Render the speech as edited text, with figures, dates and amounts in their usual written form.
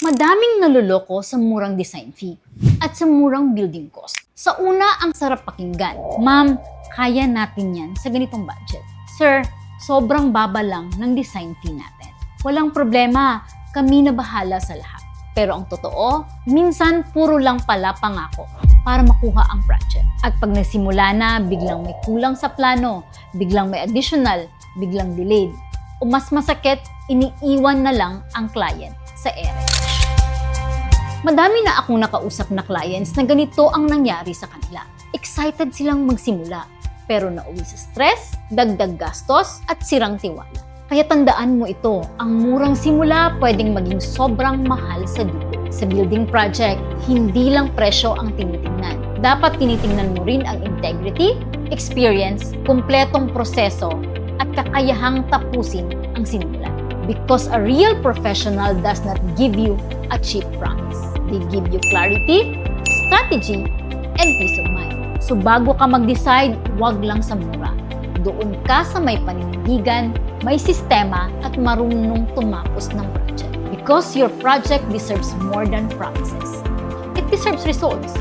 Madaming naluloko sa murang design fee at sa murang building cost. Sa una, ang sarap pakinggan. Ma'am, kaya natin yan sa ganitong budget. Sir, sobrang baba lang ng design fee natin. Walang problema, kami na bahala sa lahat. Pero ang totoo, minsan puro lang pala pangako para makuha ang project. At pag nagsimula na, biglang may kulang sa plano, biglang may additional, biglang delayed. O mas masakit, iniiwan na lang ang client sa ere. Madami na akong nakausap na clients na ganito ang nangyari sa kanila. Excited silang magsimula, pero nauwi sa stress, dagdag gastos, at sirang tiwala. Kaya tandaan mo ito, ang murang simula pwedeng maging sobrang mahal sa dulo. Sa building project, hindi lang presyo ang tinitingnan. Dapat tinitingnan mo rin ang integrity, experience, kumpletong proseso, at kakayahang tapusin ang sinulat. Because a real professional does not give you a cheap promise. They give you clarity, strategy, and peace of mind. So bago ka mag-decide, wag lang sa mura. Doon ka sa may paninindigan, may sistema, at marunong tumapos ng project. Because your project deserves more than promises. It deserves results.